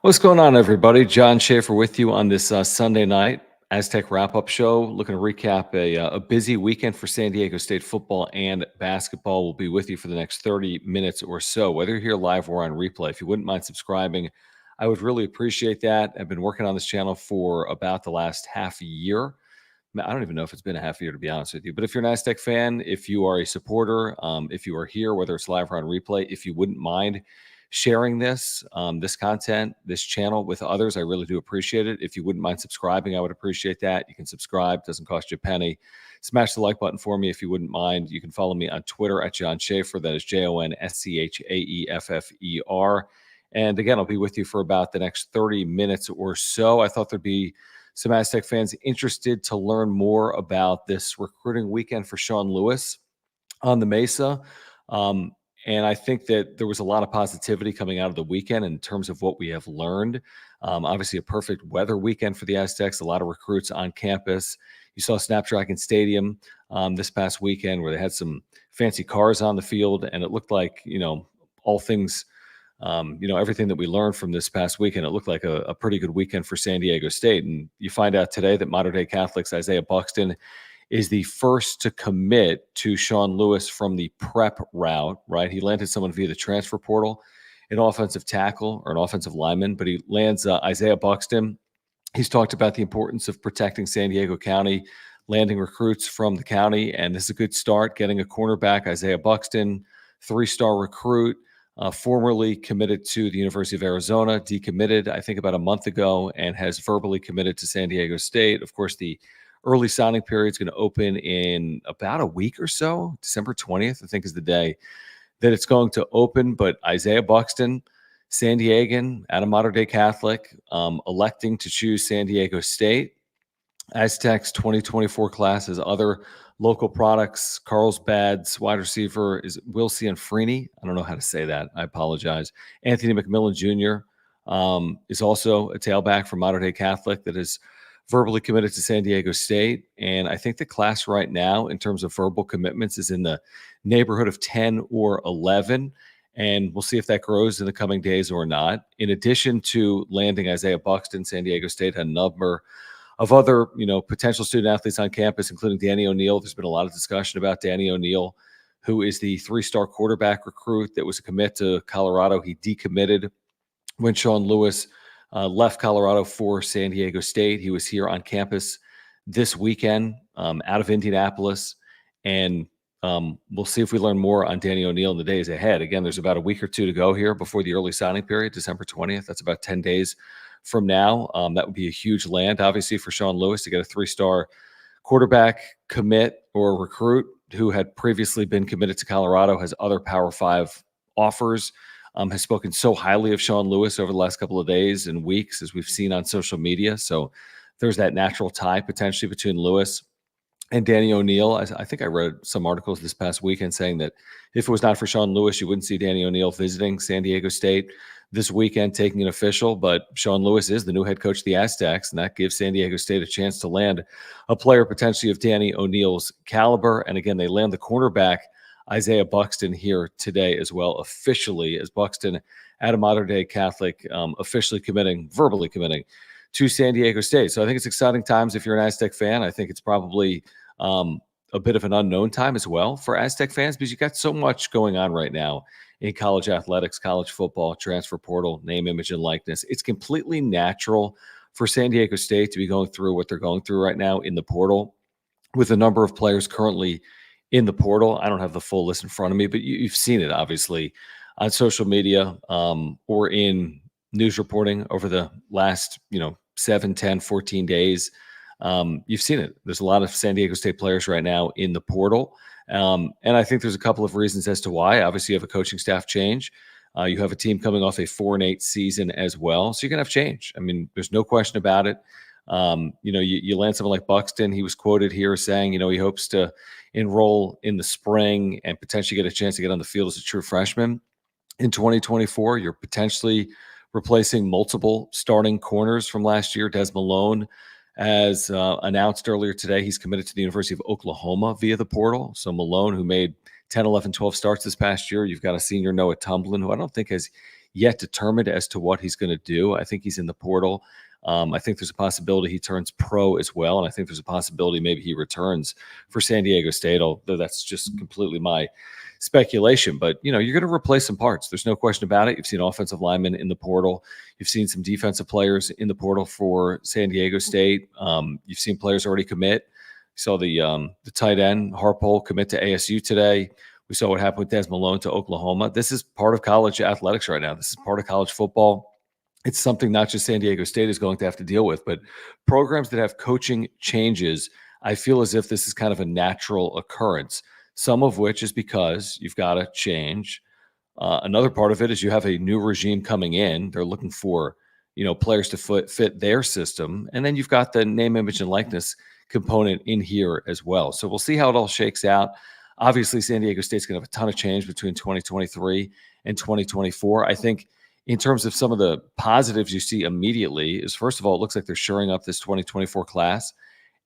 What's going on, everybody? John Schaefer with you on this Sunday night Aztec wrap-up show. Looking to recap a busy weekend for San Diego State football and basketball. We'll be with you for the next 30 minutes or so, whether you're here live or on replay. If you wouldn't mind subscribing, I would really appreciate that. I've been working on this channel for about the last half a year. I don't even know if it's been a half a year, to be honest with you. But if you're an Aztec fan, if you are a supporter, if you are here, whether it's live or on replay, if you wouldn't mind sharing this content, this channel with others, I really do appreciate it. If you wouldn't mind subscribing, I would appreciate that. You can subscribe, doesn't cost you a penny. Smash the like button for me if you wouldn't mind. You can follow me on Twitter at John Schaefer. That is JONSCHAEFFER. And again, I'll be with you for about the next 30 minutes or so. I thought there'd be some Aztec fans interested to learn more about this recruiting weekend for Sean Lewis on the Mesa. And I think that there was a lot of positivity coming out of the weekend in terms of what we have learned. Obviously, a perfect weather weekend for the Aztecs, a lot of recruits on campus. You saw Snapdragon Stadium this past weekend where they had some fancy cars on the field, and it looked like, all things, everything that we learned from this past weekend, it looked like a pretty good weekend for San Diego State. And you find out today that Mater Dei Catholic's Isaiah Buxton is the first to commit to Sean Lewis from the prep route, right? He landed someone via the transfer portal, an offensive tackle or an offensive lineman, but he lands Isaiah Buxton. He's talked about the importance of protecting San Diego County, landing recruits from the county, and this is a good start, getting a cornerback, Isaiah Buxton, 3-star recruit, formerly committed to the University of Arizona, decommitted, I think, about a month ago, and has verbally committed to San Diego State. Of course, the early signing period is going to open in about a week or so. December 20th, I think, is the day that it's going to open. But Isaiah Buxton, San Diegan, out of Mater Dei Catholic, electing to choose San Diego State. Aztecs 2024 class has other local products. Carlsbad's wide receiver is Wilson Freeney. I don't know how to say that. I apologize. Anthony McMillan Jr. Is also a tailback from Mater Dei Catholic that is verbally committed to San Diego State. And I think the class right now, in terms of verbal commitments, is in the neighborhood of 10 or 11. And we'll see if that grows in the coming days or not. In addition to landing Isaiah Buxton, San Diego State had a number of other, potential student athletes on campus, including Danny O'Neal. There's been a lot of discussion about Danny O'Neal, who is the 3-star quarterback recruit that was a commit to Colorado. He decommitted when Sean Lewis left Colorado for San Diego State. He was here on campus this weekend out of Indianapolis. And we'll see if we learn more on Danny O'Neal in the days ahead. Again, there's about a week or two to go here before the early signing period, December 20th. That's about 10 days from now. That would be a huge land, obviously, for Sean Lewis to get a 3-star quarterback commit or recruit who had previously been committed to Colorado, has other Power 5 offers. Has spoken so highly of Sean Lewis over the last couple of days and weeks, as we've seen on social media. So there's that natural tie potentially between Lewis and Danny O'Neal. I think I read some articles this past weekend saying that if it was not for Sean Lewis, you wouldn't see Danny O'Neal visiting San Diego State this weekend, taking an official. But Sean Lewis is the new head coach of the Aztecs, and that gives San Diego State a chance to land a player potentially of Danny O'Neal's caliber. And again, they land the cornerback Isaiah Buxton here today as well, officially, as Buxton out of Mater Dei Catholic, officially verbally committing to San Diego State. So I think it's exciting times if you're an Aztec fan. I think it's probably a bit of an unknown time as well for Aztec fans, because you've got so much going on right now in college athletics, college football, transfer portal, name, image, and likeness. It's completely natural for San Diego State to be going through what they're going through right now in the portal, with a number of players currently in the portal. I don't have the full list in front of me, but you've seen it obviously on social media or in news reporting over the last, 7, 10, 14 days. You've seen it. There's a lot of San Diego State players right now in the portal. And I think there's a couple of reasons as to why. Obviously, you have a coaching staff change. You have a team coming off a 4-8 season as well. So you're going to have change. I mean, there's no question about it. You land someone like Buxton. He was quoted here saying, he hopes to enroll in the spring and potentially get a chance to get on the field as a true freshman in 2024. You're potentially replacing multiple starting corners from last year. Des Malone, as announced earlier today, he's committed to the University of Oklahoma via the portal. So Malone, who made 10, 11, 12 starts this past year. You've got a senior, Noah Tumblin, who I don't think has yet determined as to what he's going to do. I think he's in the portal. I think there's a possibility he turns pro as well, and I think there's a possibility maybe he returns for San Diego State, although that's just completely my speculation. But, you're going to replace some parts. There's no question about it. You've seen offensive linemen in the portal. You've seen some defensive players in the portal for San Diego State. You've seen players already commit. You saw the tight end, Harpole, commit to ASU today. We saw what happened with Des Malone to Oklahoma. This is part of college athletics right now. This is part of college football. It's something not just San Diego State is going to have to deal with, but programs that have coaching changes, I feel as if this is kind of a natural occurrence, some of which is because you've got to change. Another part of it is you have a new regime coming in. They're looking for, players to fit their system. And then you've got the name, image, and likeness component in here as well. So we'll see how it all shakes out. Obviously, San Diego State's going to have a ton of change between 2023 and 2024. I think in terms of some of the positives you see immediately is, first of all, it looks like they're shoring up this 2024 class,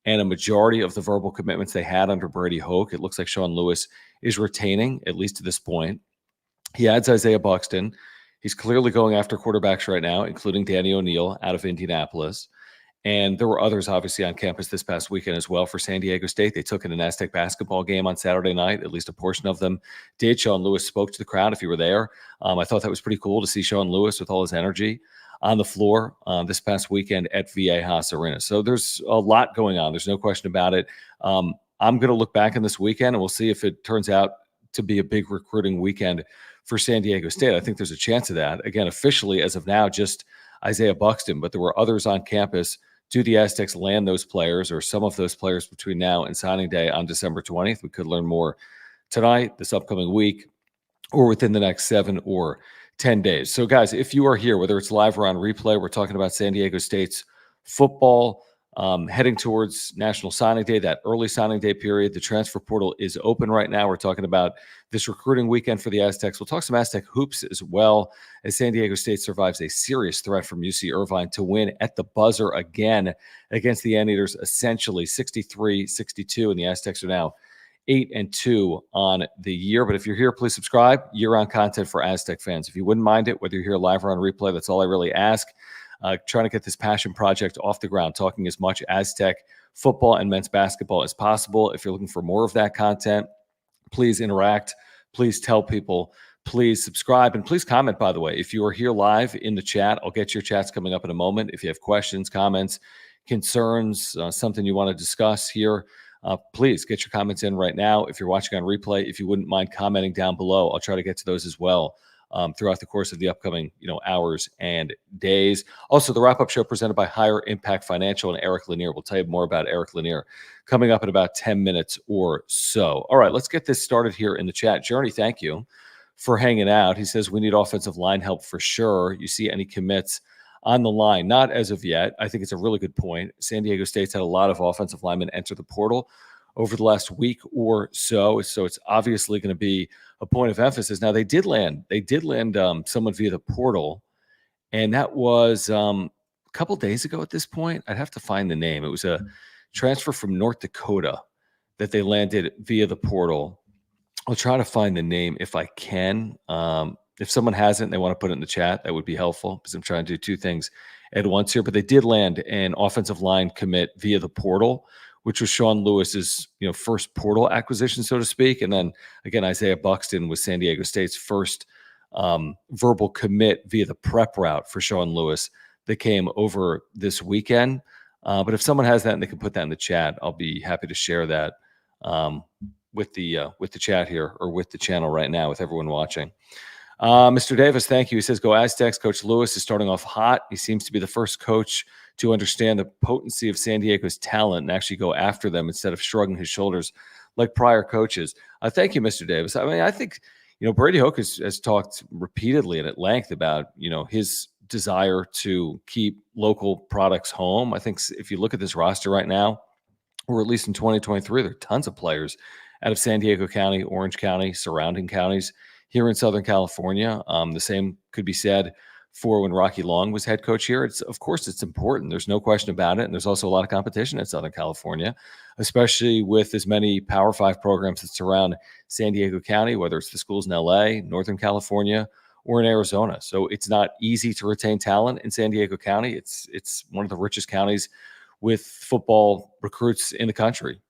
and a majority of the verbal commitments they had under Brady Hoke, it looks like Sean Lewis is retaining, at least to this point. He adds Isaiah Buxton. He's clearly going after quarterbacks right now, including Danny O'Neal out of Indianapolis. And there were others, obviously, on campus this past weekend as well for San Diego State. They took in an Aztec basketball game on Saturday night. At least a portion of them did. Sean Lewis spoke to the crowd if you were there. I thought that was pretty cool to see Sean Lewis with all his energy on the floor this past weekend at Viejas Arena. So there's a lot going on. There's no question about it. I'm going to look back on this weekend, and we'll see if it turns out to be a big recruiting weekend for San Diego State. I think there's a chance of that. Again, officially, as of now, just Isaiah Buxton, but there were others on campus. Do the Aztecs land those players or some of those players between now and signing day on December 20th? We could learn more tonight, this upcoming week, or within the next 7 or 10 days. So, guys, if you are here, whether it's live or on replay, we're talking about San Diego State's football heading towards National Signing Day, that early signing day period. The transfer portal is open right now. We're talking about this recruiting weekend for the Aztecs. We'll talk some Aztec hoops as well as San Diego State survives a serious threat from UC Irvine to win at the buzzer again against the Anteaters, essentially 63-62, and the Aztecs are now 8-2 on the year. But if you're here, please subscribe. Year-round content for Aztec fans. If you wouldn't mind it, whether you're here live or on replay, that's all I really ask. Trying to get this passion project off the ground, talking as much Aztec football and men's basketball as possible. If you're looking for more of that content, please interact. Please tell people. Please subscribe. And please comment, by the way. If you are here live in the chat, I'll get your chats coming up in a moment. If you have questions, comments, concerns, something you want to discuss here, please get your comments in right now. If you're watching on replay, if you wouldn't mind commenting down below, I'll try to get to those as well throughout the course of the upcoming hours and days. Also, the wrap-up show presented by Higher Impact Financial and Eric Lanier. We'll tell you more about Eric Lanier coming up in about 10 minutes or so. All right, let's get this started here in the chat. Journey, thank you for hanging out. He says, we need offensive line help for sure. You see any commits on the line? Not as of yet. I think it's a really good point. San Diego State's had a lot of offensive linemen enter the portal over the last week or so. So it's obviously going to be a point of emphasis. Now, they did land someone via the portal, and that was a couple days ago at this point. I'd have to find the name. It was a transfer from North Dakota that they landed via the portal. I'll try to find the name if I can. If someone hasn't, they want to put it in the chat, that would be helpful because I'm trying to do two things at once here. But they did land an offensive line commit via the portal, which was Sean Lewis's first portal acquisition, so to speak. And then, again, Isaiah Buxton was San Diego State's first verbal commit via the prep route for Sean Lewis that came over this weekend. But if someone has that and they can put that in the chat, I'll be happy to share that with the chat here or with the channel right now with everyone watching. Mr. Davis, thank you. He says, go Aztecs. Coach Lewis is starting off hot. He seems to be the first coach to understand the potency of San Diego's talent and actually go after them instead of shrugging his shoulders like prior coaches. Thank you, Mr. Davis. I mean, I think, Brady Hoke has talked repeatedly and at length about, his desire to keep local products home. I think if you look at this roster right now, or at least in 2023, there are tons of players out of San Diego County, Orange County, surrounding counties here in Southern California. The same could be said for when Rocky Long was head coach here. Of course, it's important. There's no question about it. And there's also a lot of competition in Southern California, especially with as many Power 5 programs that surround San Diego County, whether it's the schools in LA, Northern California, or in Arizona. So it's not easy to retain talent in San Diego County. It's one of the richest counties with football recruits in the country.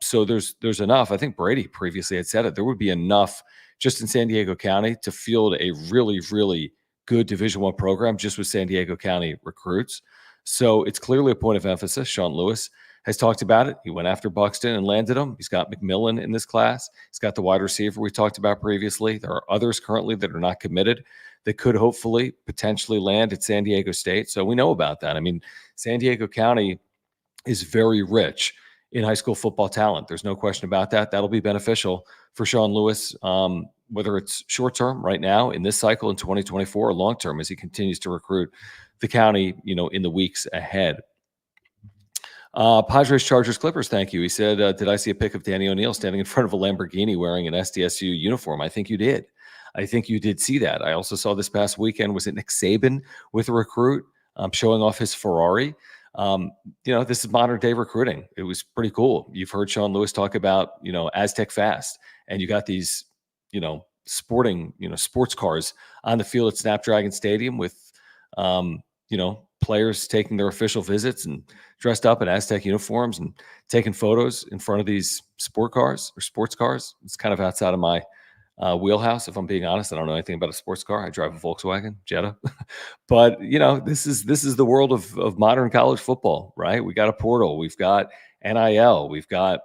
So there's enough. I think Brady previously had said it. There would be enough just in San Diego County to field a really, really good Division I program just with San Diego County recruits. So it's clearly a point of emphasis. Sean Lewis has talked about it. He went after Buxton and landed him. He's got McMillan in this class. He's got the wide receiver we talked about previously. There are others currently that are not committed that could hopefully potentially land at San Diego State. So we know about that. I mean, San Diego County is very rich in high school football talent. There's no question about that. That'll be beneficial for Sean Lewis, whether it's short term right now in this cycle in 2024 or long term as he continues to recruit the county, in the weeks ahead. Padres, Chargers, Clippers, thank you. He said, did I see a pic of Danny O'Neil standing in front of a Lamborghini wearing an SDSU uniform? I think you did. I think you did see that. I also saw this past weekend, was it Nick Saban with a recruit showing off his Ferrari? This is modern day recruiting. It was pretty cool. You've heard Sean Lewis talk about, Aztec Fast, and you got these, sports cars on the field at Snapdragon Stadium with, players taking their official visits and dressed up in Aztec uniforms and taking photos in front of these sports cars. It's kind of outside of my wheelhouse, if I'm being honest. I don't know anything about a sports car. I drive a Volkswagen Jetta. But this is the world of modern college football, right? We got a portal, we've got NIL, we've got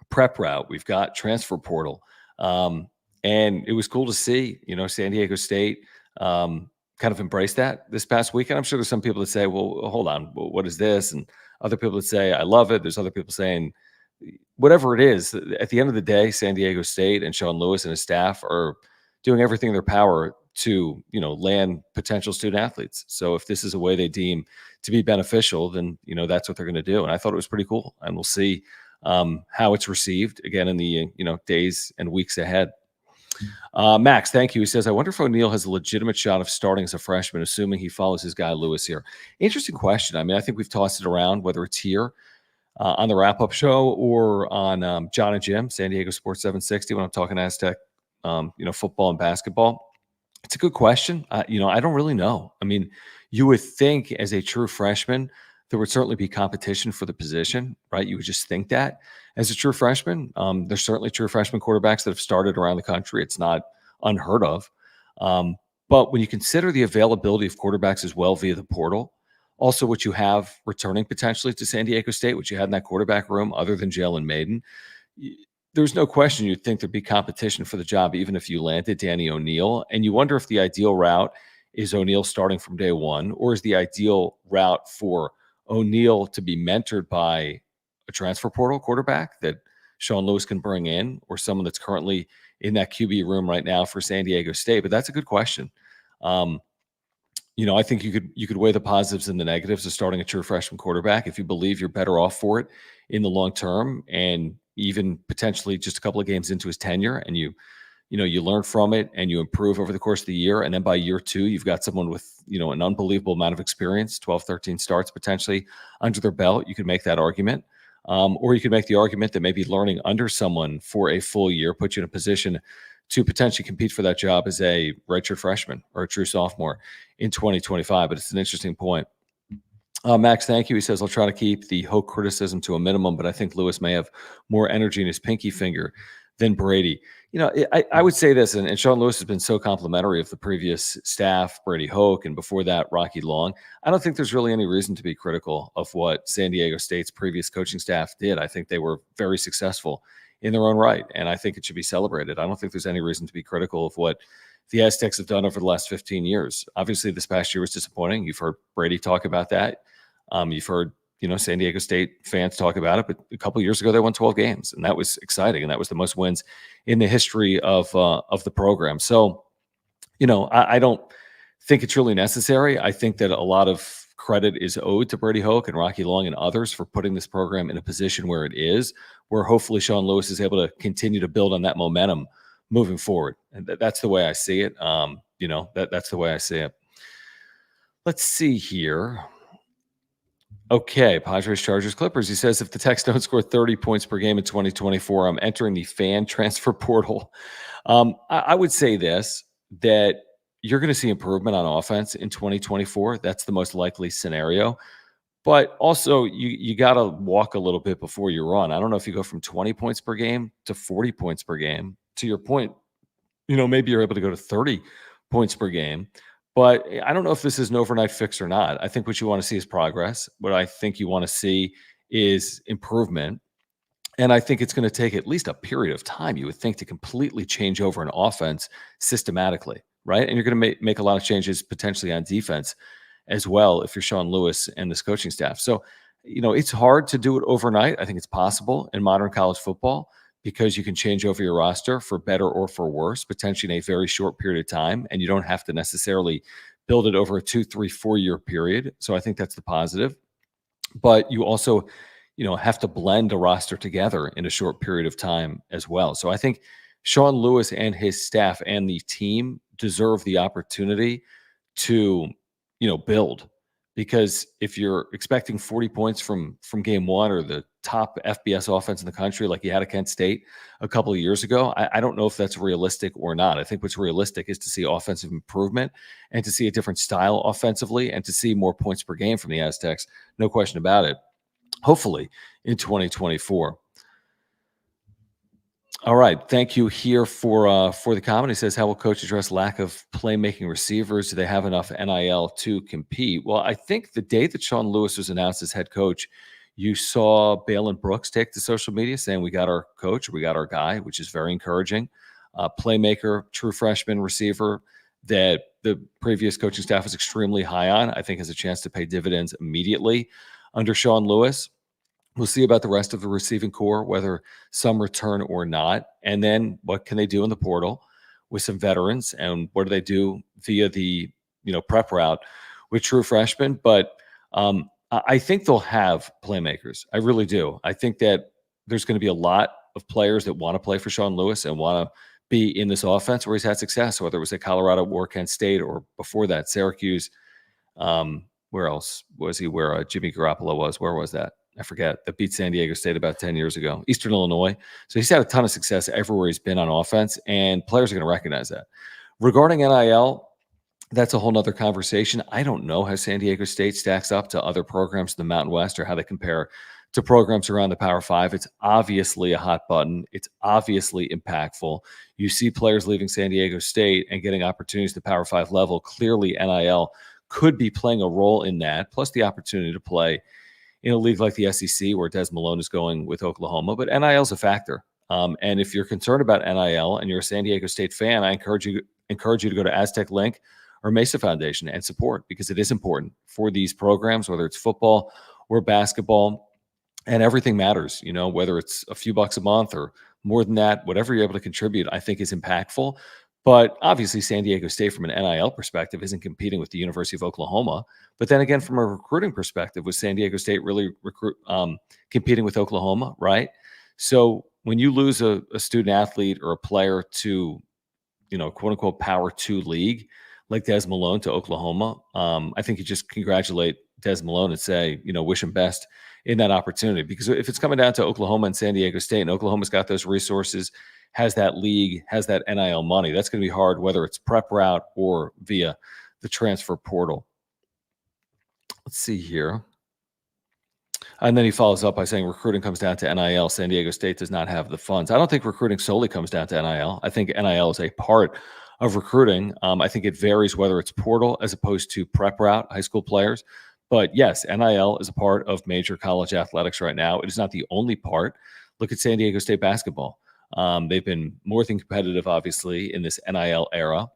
prep route, we've got transfer portal. And it was cool to see, San Diego State kind of embrace that this past weekend. I'm sure there's some people that say, well, hold on, what is this? And other people that say, I love it. There's other people saying, whatever it is, at the end of the day, San Diego State and Sean Lewis and his staff are doing everything in their power to, land potential student athletes. So if this is a way they deem to be beneficial, then, that's what they're going to do. And I thought it was pretty cool. And we'll see how it's received again in the, days and weeks ahead. Max, thank you. He says, I wonder if O'Neil has a legitimate shot of starting as a freshman, assuming he follows his guy Lewis here. Interesting question. I mean, I think we've tossed it around, whether it's here on the wrap-up show or on John and Jim, San Diego Sports 760, when I'm talking Aztec, football and basketball. It's a good question. I don't really know. I mean, you would think as a true freshman, there would certainly be competition for the position, right? You would just think that. As a true freshman, there's certainly true freshman quarterbacks that have started around the country. It's not unheard of. But when you consider the availability of quarterbacks as well via the portal, also what you have returning potentially to San Diego State, what you had in that quarterback room other than Jalen Maiden, there's no question you'd think there'd be competition for the job even if you landed Danny O'Neil. And you wonder if the ideal route is O'Neil starting from day one, or is the ideal route for O'Neil to be mentored by a transfer portal quarterback that Sean Lewis can bring in, or someone that's currently in that QB room right now for San Diego State. But that's a good question. I think you could weigh the positives and the negatives of starting a true freshman quarterback if you believe you're better off for it in the long term, and even potentially just a couple of games into his tenure, and you learn from it and you improve over the course of the year. And then by year two, you've got someone with, an unbelievable amount of experience, 12, 13 starts potentially under their belt. You could make that argument. Or you could make the argument that maybe learning under someone for a full year puts you in a position to potentially compete for that job as a redshirt freshman or a true sophomore in 2025. But it's an interesting point. Max, thank you. He says, I'll try to keep the Hoke criticism to a minimum, but I think Lewis may have more energy in his pinky finger than Brady. I would say this, and Sean Lewis has been so complimentary of the previous staff, Brady Hoke, and before that, Rocky Long. I don't think there's really any reason to be critical of what San Diego State's previous coaching staff did. I think they were very successful in their own right, and I think it should be celebrated. I don't think there's any reason to be critical of what the Aztecs have done over the last 15 years. Obviously, this past year was disappointing. You've heard Brady talk about that. You've heard San Diego State fans talk about it, but a couple of years ago they won 12 games, and that was exciting, and that was the most wins in the history of the program. So, I don't think it's really necessary. I think that a lot of credit is owed to Brady Hoke and Rocky Long and others for putting this program in a position where it is, where hopefully Sean Lewis is able to continue to build on that momentum moving forward. And that's the way I see it. That's the way I see it. Let's see here. Okay, Padres, Chargers, Clippers. He says, if the Tex don't score 30 points per game in 2024, I'm entering the fan transfer portal. I would say this, that you're going to see improvement on offense in 2024. That's the most likely scenario. But also, you got to walk a little bit before you run. I don't know if you go from 20 points per game to 40 points per game. To your point, maybe you're able to go to 30 points per game. But I don't know if this is an overnight fix or not. I think what you want to see is progress. What I think you want to see is improvement. And I think it's going to take at least a period of time, you would think, to completely change over an offense systematically, right? And you're going to make a lot of changes potentially on defense as well if you're Sean Lewis and this coaching staff. So, it's hard to do it overnight. I think it's possible in modern college football because you can change over your roster for better or for worse, potentially in a very short period of time. And you don't have to necessarily build it over a 2, 3, 4 year period. So I think that's the positive. But you also have to blend a roster together in a short period of time as well. So I think Sean Lewis and his staff and the team deserve the opportunity to, build, because if you're expecting 40 points from game one or the top FBS offense in the country, like you had at Kent State a couple of years ago, I don't know if that's realistic or not. I think what's realistic is to see offensive improvement and to see a different style offensively and to see more points per game from the Aztecs. No question about it. Hopefully in 2024. All right. Thank you here for the comment. He says, how will coach address lack of playmaking receivers? Do they have enough NIL to compete? Well, I think the day that Sean Lewis was announced as head coach, you saw Balin Brooks take to social media saying, we got our coach, we got our guy, which is very encouraging. Playmaker, true freshman receiver that the previous coaching staff was extremely high on, I think has a chance to pay dividends immediately under Sean Lewis. We'll see about the rest of the receiving core, whether some return or not. And then what can they do in the portal with some veterans? And what do they do via the prep route with true freshmen? But I think they'll have playmakers. I really do. I think that there's going to be a lot of players that want to play for Sean Lewis and want to be in this offense where he's had success, whether it was at Colorado or Kent State or before that, Syracuse. Where else was he? Where Jimmy Garoppolo was? Where was that? I forget, that beat San Diego State about 10 years ago, Eastern Illinois. So he's had a ton of success everywhere he's been on offense, and players are going to recognize that. Regarding NIL, that's a whole nother conversation. I don't know how San Diego State stacks up to other programs in the Mountain West or how they compare to programs around the Power Five. It's obviously a hot button. It's obviously impactful. You see players leaving San Diego State and getting opportunities at the Power Five level. Clearly, NIL could be playing a role in that, plus the opportunity to play in a league like the SEC where Des Malone is going with Oklahoma. But NIL is a factor. And if you're concerned about NIL and you're a San Diego State fan, I encourage you to go to Aztec Link or Mesa Foundation and support, because it is important for these programs, whether it's football or basketball, and everything matters, whether it's a few bucks a month or more than that, whatever you're able to contribute, I think is impactful. But obviously, San Diego State, from an NIL perspective, isn't competing with the University of Oklahoma. But then again, from a recruiting perspective, was San Diego State really competing with Oklahoma, right? So when you lose a student athlete or a player to, quote unquote, Power 2 league like Des Malone to Oklahoma, I think you just congratulate Des Malone and say, wish him best in that opportunity. Because if it's coming down to Oklahoma and San Diego State, and Oklahoma's got those resources, has that league, has that NIL money, that's going to be hard, whether it's prep route or via the transfer portal. Let's see here. And then he follows up by saying recruiting comes down to NIL. San Diego State does not have the funds. I don't think recruiting solely comes down to NIL. I think NIL is a part of recruiting. I think it varies whether it's portal as opposed to prep route, high school players. But yes, NIL is a part of major college athletics right now. It is not the only part. Look at San Diego State basketball. They've been more than competitive, obviously, in this NIL era,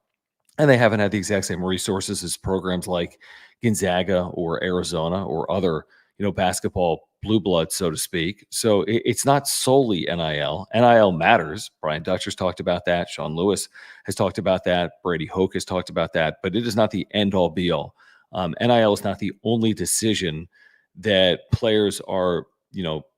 and they haven't had the exact same resources as programs like Gonzaga or Arizona or other, basketball blue blood, so to speak. So it's not solely NIL. NIL matters. Brian Dutcher's talked about that. Sean Lewis has talked about that. Brady Hoke has talked about that. But it is not the end-all, be-all. NIL is not the only decision that players are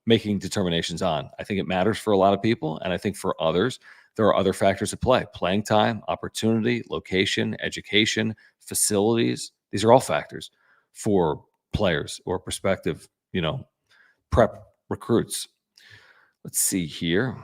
making determinations on. I think it matters for a lot of people. And I think for others, there are other factors at play: playing time, opportunity, location, education, facilities. These are all factors for players or prospective, prep recruits. Let's see here.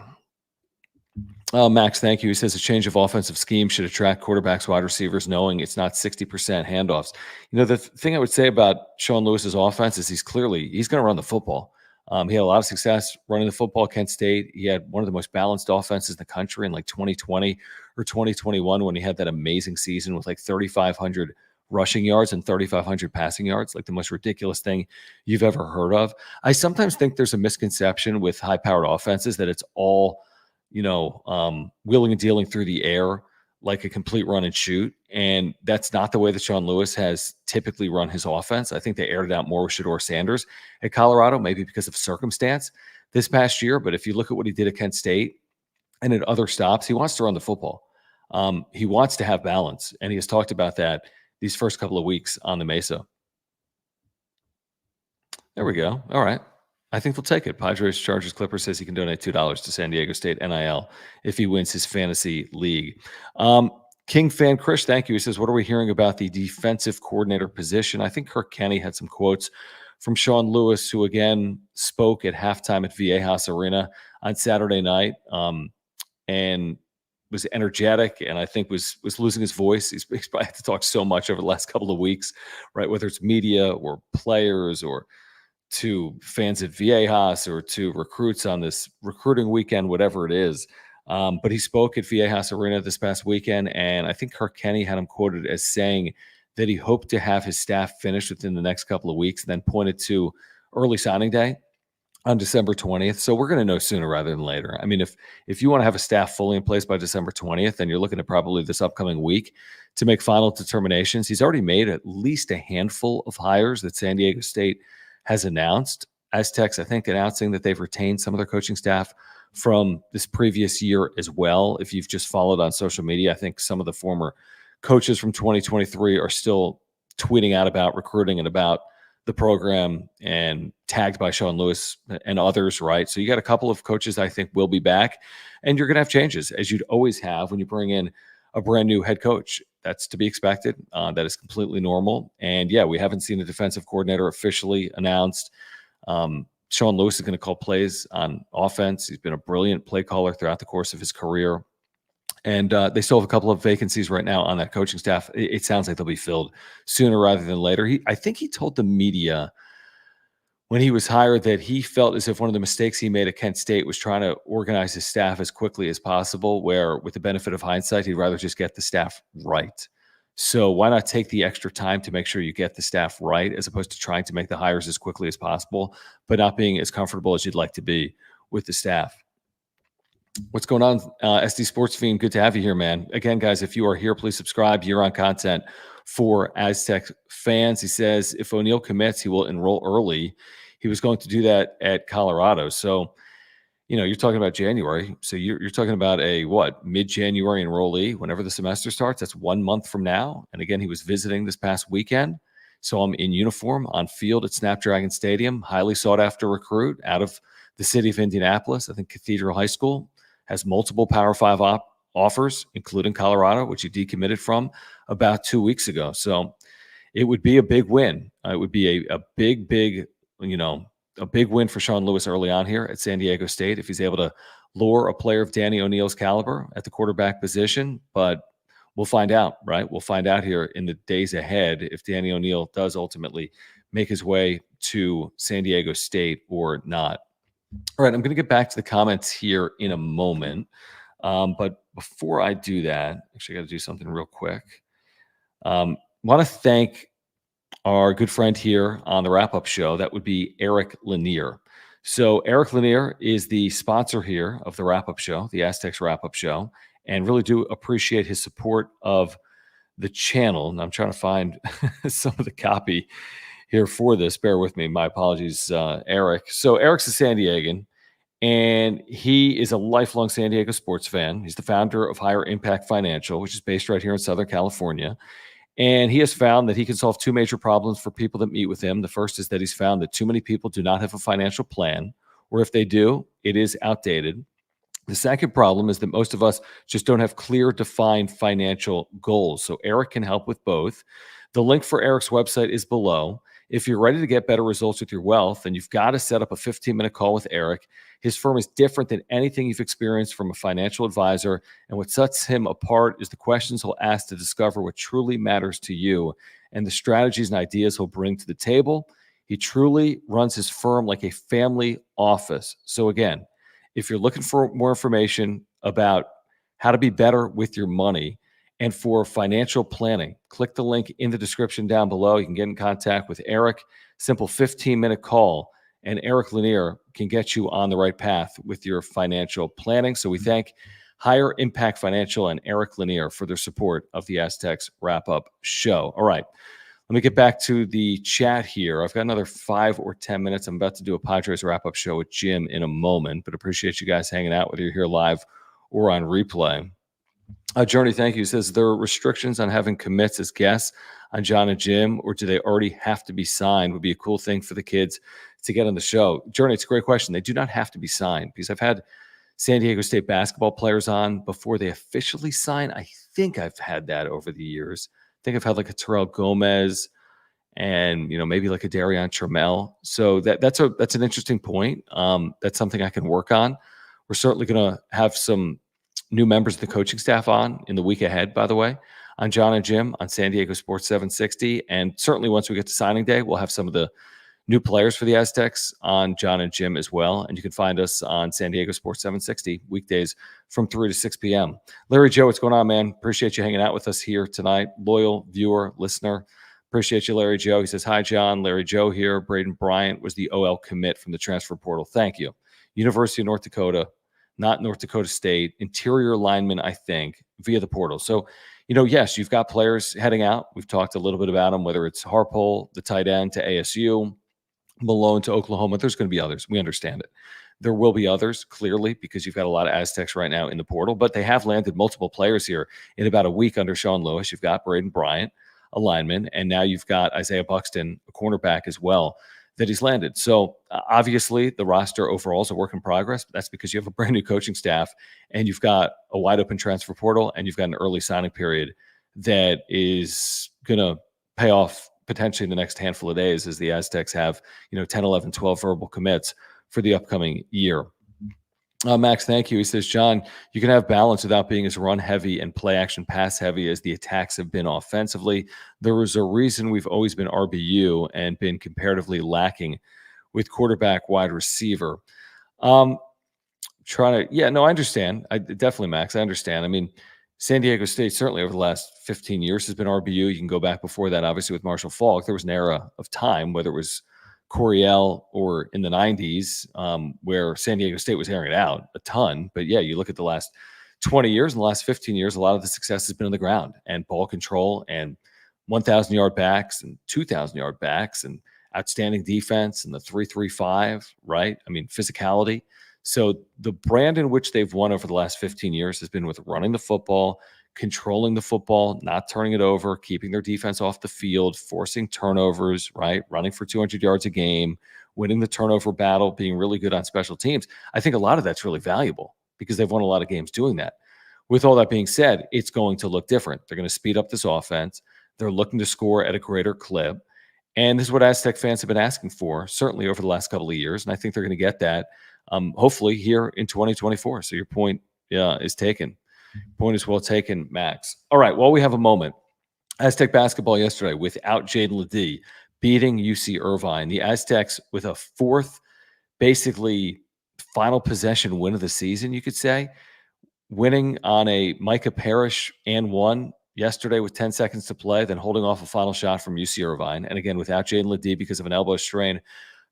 Max, thank you. He says a change of offensive scheme should attract quarterbacks, wide receivers, knowing it's not 60% handoffs. The thing I would say about Sean Lewis's offense is he's going to run the football. He had a lot of success running the football at Kent State. He had one of the most balanced offenses in the country in like 2020 or 2021 when he had that amazing season with like 3,500 rushing yards and 3,500 passing yards, like the most ridiculous thing you've ever heard of. I sometimes think there's a misconception with high-powered offenses that it's all wheeling and dealing through the air like a complete run and shoot. And that's not the way that Sean Lewis has typically run his offense. I think they aired it out more with Shedeur Sanders at Colorado, maybe because of circumstance this past year. But if you look at what he did at Kent State and at other stops, he wants to run the football. He wants to have balance. And he has talked about that these first couple of weeks on the Mesa. There we go. All right. I think they'll take it. Padres, Chargers, Clippers says he can donate $2 to San Diego State NIL if he wins his fantasy league. King Fan Krish, thank you. He says, what are we hearing about the defensive coordinator position? I think Kirk Kenny had some quotes from Sean Lewis, who again spoke at halftime at Viejas Arena on Saturday night and was energetic and I think was losing his voice. He's probably had to talk so much over the last couple of weeks, right? Whether it's media or players or to fans at Viejas or to recruits on this recruiting weekend, whatever it is. But he spoke at Viejas Arena this past weekend, and I think Kirk Kenny had him quoted as saying that he hoped to have his staff finished within the next couple of weeks, and then pointed to early signing day on December 20th. So we're going to know sooner rather than later. I mean, if you want to have a staff fully in place by December 20th, then you're looking at probably this upcoming week to make final determinations. He's already made at least a handful of hires that San Diego State has announced. Aztecs, I think, announcing that they've retained some of their coaching staff from this previous year as well. If you've just followed on social media, I think some of the former coaches from 2023 are still tweeting out about recruiting and about the program and tagged by Sean Lewis and others, right? So you got a couple of coaches I think will be back, and you're going to have changes, as you'd always have when you bring in a brand new head coach. That's to be expected. That is completely normal. And yeah, we haven't seen a defensive coordinator officially announced. Sean Lewis is going to call plays on offense. He's been a brilliant play caller throughout the course of his career. And they still have a couple of vacancies right now on that coaching staff. It sounds like they'll be filled sooner rather than later. I think he told the media when he was hired that he felt as if one of the mistakes he made at Kent State was trying to organize his staff as quickly as possible, where with the benefit of hindsight, he'd rather just get the staff right. So why not take the extra time to make sure you get the staff right, as opposed to trying to make the hires as quickly as possible, but not being as comfortable as you'd like to be with the staff. What's going on, SD Sports Fiend? Good to have you here, man. Again, guys, if you are here, please subscribe. You're on content for Aztec fans. He says if O'Neal commits, he will enroll early. He was going to do that at Colorado. So, you're talking about January. So you're talking about a mid-January enrollee whenever the semester starts. That's 1 month from now. And again, he was visiting this past weekend. Saw him in uniform on field at Snapdragon Stadium. Highly sought after recruit out of the city of Indianapolis. I think Cathedral High School has multiple Power 5 offers, including Colorado, which he decommitted from about 2 weeks ago. So it would be a big win. It would be a big win for Sean Lewis early on here at San Diego State if he's able to lure a player of Danny O'Neal's caliber at the quarterback position. But we'll find out, right? We'll find out here in the days ahead if Danny O'Neal does ultimately make his way to San Diego State or not. All right, I'm going to get back to the comments here in a moment. But before I do that, actually, I got to do something real quick. Want to thank our good friend here on the wrap-up show. That would be Eric Lanier. So Eric Lanier is the sponsor here of the wrap-up show, the Aztecs wrap-up show, and really do appreciate his support of the channel. And I'm trying to find some of the copy here for this. Bear with me. My apologies, Eric. So Eric's a San Diegan, and he is a lifelong San Diego sports fan. He's the founder of Higher Impact Financial, which is based right here in Southern California. And he has found that he can solve two major problems for people that meet with him. The first is that he's found that too many people do not have a financial plan, or if they do, it is outdated. The second problem is that most of us just don't have clear, defined financial goals. So Eric can help with both. The link for Eric's website is below. If you're ready to get better results with your wealth, then you've got to set up a 15-minute call with Eric. His firm is different than anything you've experienced from a financial advisor, and what sets him apart is the questions he'll ask to discover what truly matters to you and the strategies and ideas he'll bring to the table. He truly runs his firm like a family office. So again, if you're looking for more information about how to be better with your money and for financial planning, click the link in the description down below. You can get in contact with Eric. Simple 15-minute call, and Eric Lanier can get you on the right path with your financial planning. So we thank Higher Impact Financial and Eric Lanier for their support of the Aztecs Wrap-Up Show. All right. Let me get back to the chat here. I've got another 5 or 10 minutes. I'm about to do a Padres wrap-up show with Jim in a moment, but appreciate you guys hanging out, whether you're here live or on replay. Journey, thank you. Says, there are restrictions on having commits as guests on John and Jim, or do they already have to be signed? Would be a cool thing for the kids to get on the show. Journey, it's a great question. They do not have to be signed, because I've had San Diego State basketball players on before they officially sign. I think I've had that over the years. I think I've had like a Terrell Gomez and, maybe like a Darion Trammell. So that's an interesting point. That's something I can work on. We're certainly going to have some new members of the coaching staff on in the week ahead, by the way, on John and Jim on San Diego Sports 760. And certainly once we get to signing day, we'll have some of the new players for the Aztecs on John and Jim as well. And you can find us on San Diego Sports 760 weekdays from 3 to 6 p.m. Larry Joe, what's going on, man? Appreciate you hanging out with us here tonight. Loyal viewer, listener. Appreciate you, Larry Joe. He says, hi, John. Larry Joe here. Braden Bryant was the OL commit from the transfer portal. Thank you. University of North Dakota, not North Dakota State. Interior lineman, I think, via the portal. So, yes, you've got players heading out. We've talked a little bit about them, whether it's Harpole, the tight end, to ASU, Malone to Oklahoma. There's going to be others. We understand it. There will be others, clearly, because you've got a lot of Aztecs right now in the portal, but they have landed multiple players here in about a week under Sean Lewis. You've got Braden Bryant, a lineman, and now you've got Isaiah Buxton, a cornerback as well, that he's landed. So obviously the roster overall is a work in progress, but that's because you have a brand new coaching staff and you've got a wide open transfer portal and you've got an early signing period that is going to pay off potentially in the next handful of days, as the Aztecs have, 10, 11, 12 verbal commits for the upcoming year. Max, thank you. He says, John, you can have balance without being as run heavy and play action pass heavy as the attacks have been offensively. There was a reason we've always been RBU and been comparatively lacking with quarterback, wide receiver. I understand. Definitely, Max, I understand. I mean, San Diego State certainly over the last 15 years has been RBU. You can go back before that, obviously, with Marshall Faulk. There was an era of time, whether it was Coryell or in the 90s, where San Diego State was airing it out a ton. But yeah, you look at the last 20 years and the last 15 years, a lot of the success has been on the ground and ball control and 1,000-yard backs and 2,000-yard backs and outstanding defense and the 3-3-5, right? I mean, physicality. So the brand in which they've won over the last 15 years has been with running the football, controlling the football, not turning it over, keeping their defense off the field, forcing turnovers, right? Running for 200 yards a game, winning the turnover battle, being really good on special teams. I think a lot of that's really valuable because they've won a lot of games doing that. With all that being said, it's going to look different. They're going to speed up this offense. They're looking to score at a greater clip. And this is what Aztec fans have been asking for, certainly over the last couple of years. And I think they're going to get that, hopefully, here in 2024. So your point is taken. Point is well taken, Max. All right, well, we have a moment. Aztec basketball yesterday without Jaedon LeDee beating UC Irvine. The Aztecs with a fourth, basically, final possession win of the season, you could say, winning on a Micah Parrish and one yesterday with 10 seconds to play, then holding off a final shot from UC Irvine. And again, without Jaedon LeDee because of an elbow strain.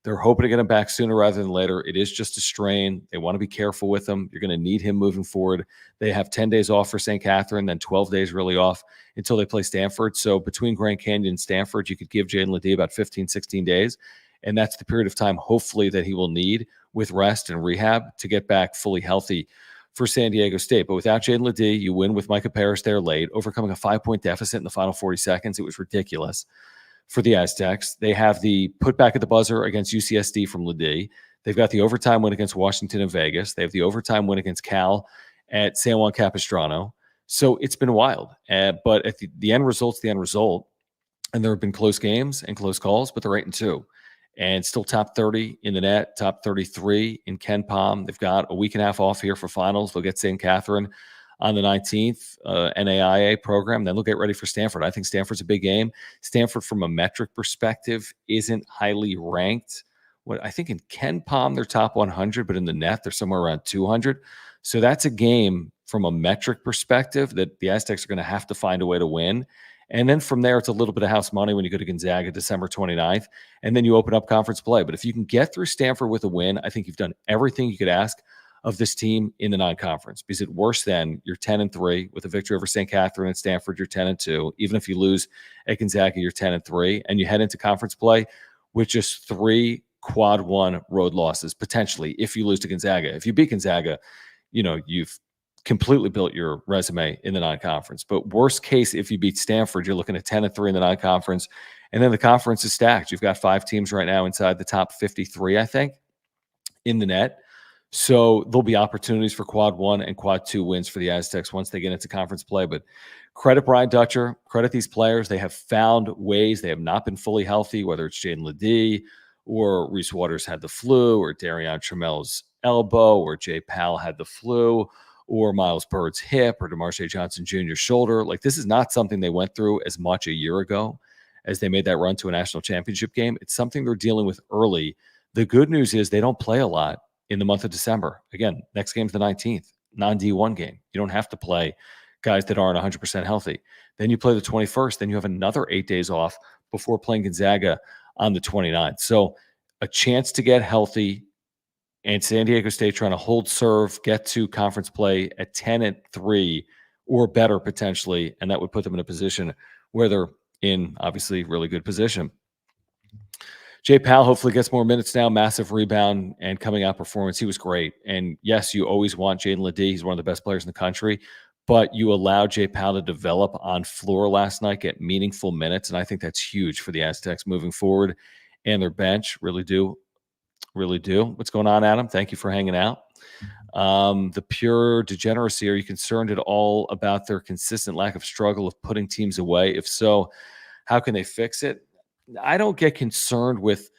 They're hoping to get him back sooner rather than later. It is just a strain. They want to be careful with him. You're going to need him moving forward. They have 10 days off for St. Catherine, then 12 days really off until they play Stanford. So between Grand Canyon and Stanford, you could give Jaedon LeDee about 15, 16 days. And that's the period of time, hopefully, that he will need with rest and rehab to get back fully healthy for San Diego State. But without Jaedon LeDee, you win with Micah Parrish there late, overcoming a 5-point deficit in the final 40 seconds. It was ridiculous for the Aztecs. They have the putback at the buzzer against UCSD from LeDee. They've got the overtime win against Washington and Vegas. They have the overtime win against Cal at San Juan Capistrano. So it's been wild. But at the end result's the end result. And there have been close games and close calls, but they're 8-2 and still top 30 in the net, top 33 in Ken Palm. They've got a week and a half off here for finals. They'll get St. Catherine on the 19th, NAIA program. Then they'll get ready for Stanford. I think Stanford's a big game. Stanford, from a metric perspective, isn't highly ranked. I think in Ken Palm, they're top 100, but in the net, they're somewhere around 200. So that's a game from a metric perspective that the Aztecs are going to have to find a way to win. And then from there, it's a little bit of house money when you go to Gonzaga December 29th, and then you open up conference play. But if you can get through Stanford with a win, I think you've done everything you could ask of this team in the non-conference. Because at worst, then you're 10-3 with a victory over St. Catherine and Stanford. You're 10-2. Even if you lose at Gonzaga, you're 10-3, and you head into conference play with just 3 quad 1 road losses potentially. If you lose to Gonzaga, if you beat Gonzaga, you've completely built your resume in the non-conference. But worst case, if you beat Stanford, you're looking at 10-3 in the non-conference. And then the conference is stacked. You've got 5 teams right now inside the top 53, I think, in the net. So there'll be opportunities for quad 1 and quad 2 wins for the Aztecs once they get into conference play. But credit Brian Dutcher, credit these players. They have found ways. They have not been fully healthy, whether it's Jaedon LeDee or Reese Waters had the flu, or Darion Tramel's elbow, or Jay Powell had the flu, or Miles Bird's hip, or DeMarshe Johnson Jr.'s shoulder. Like, this is not something they went through as much a year ago as they made that run to a national championship game. It's something they're dealing with early. The good news is they don't play a lot in the month of December. Again, next game's the 19th, non-D1 game. You don't have to play guys that aren't 100% healthy. Then you play the 21st. Then you have another 8 days off before playing Gonzaga on the 29th. So a chance to get healthy, and San Diego State trying to hold serve, get to conference play at 10-3 or better potentially, and that would put them in a position where they're in, obviously, really good position. Jay Powell hopefully gets more minutes now, massive rebound and coming out performance. He was great. And yes, you always want Jaedon LeDee. He's one of the best players in the country, but you allowed Jay Powell to develop on floor last night, get meaningful minutes, and I think that's huge for the Aztecs moving forward and their bench. Really do. What's going on, Adam? Thank you for hanging out. The pure degeneracy, are you concerned at all about their consistent lack of struggle of putting teams away? If so, how can they fix it? I don't get concerned with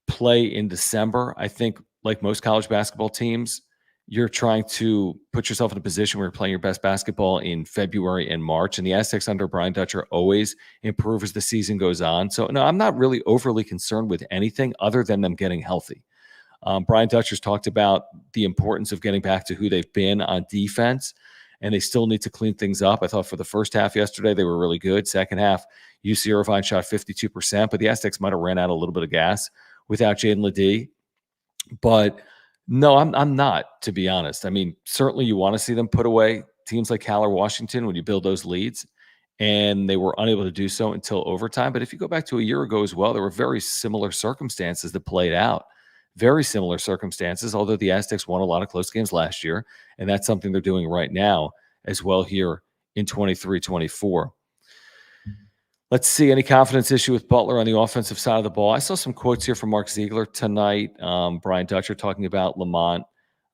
play in December. I think, like most college basketball teams, you're trying to put yourself in a position where you're playing your best basketball in February and March. And the Aztecs under Brian Dutcher always improve as the season goes on. So, no, I'm not really overly concerned with anything other than them getting healthy. Brian Dutcher's talked about the importance of getting back to who they've been on defense, and they still need to clean things up. I thought for the first half yesterday, they were really good. Second half, UC Irvine shot 52%, but the Aztecs might have ran out a little bit of gas without Jaedon LeDee. But no, I'm not, to be honest. I mean, certainly you want to see them put away teams like Cal or Washington when you build those leads, and they were unable to do so until overtime. But if you go back to a year ago as well, there were very similar circumstances that played out. Very similar circumstances, although the Aztecs won a lot of close games last year, and that's something they're doing right now as well here in 23-24. Let's see, any confidence issue with Butler on the offensive side of the ball? I saw some quotes here from Mark Ziegler tonight, Brian Dutcher talking about Lamont.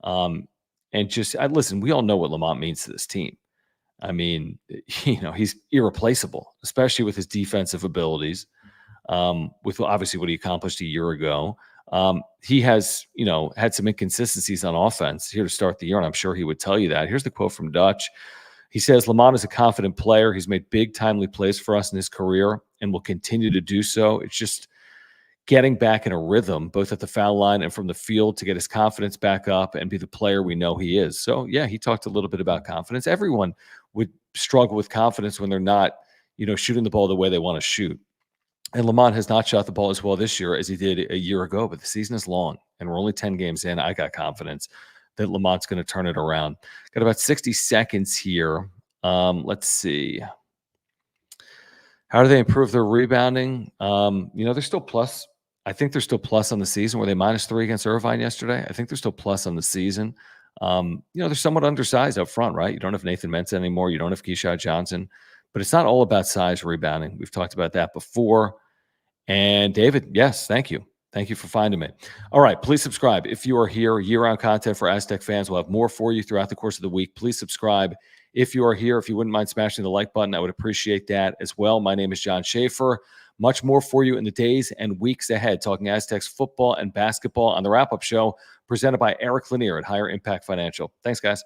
And just, listen, we all know what Lamont means to this team. I mean, he's irreplaceable, especially with his defensive abilities, with obviously what he accomplished a year ago. He has, had some inconsistencies on offense here to start the year, and I'm sure he would tell you that. Here's the quote from Dutch. He says, Lamont is a confident player. He's made big, timely plays for us in his career and will continue to do so. It's just getting back in a rhythm, both at the foul line and from the field, to get his confidence back up and be the player we know he is. So, yeah, he talked a little bit about confidence. Everyone would struggle with confidence when they're not, shooting the ball the way they want to shoot. And Lamont has not shot the ball as well this year as he did a year ago, but the season is long, and we're only 10 games in. I got confidence that Lamont's going to turn it around. Got about 60 seconds here. Let's see. How do they improve their rebounding? They're still plus. I think they're still plus on the season. Were they -3 against Irvine yesterday? I think they're still plus on the season. They're somewhat undersized up front, right? You don't have Nathan Mensah anymore. You don't have Keyshawn Johnson. But it's not all about size rebounding. We've talked about that before. And David, yes, thank you. Thank you for finding me. All right, please subscribe. If you are here, year-round content for Aztec fans. We'll have more for you throughout the course of the week. Please subscribe. If you are here, if you wouldn't mind smashing the like button, I would appreciate that as well. My name is John Schaefer. Much more for you in the days and weeks ahead, talking Aztecs football and basketball on the wrap-up show presented by Eric Lanier at Higher Impact Financial. Thanks, guys.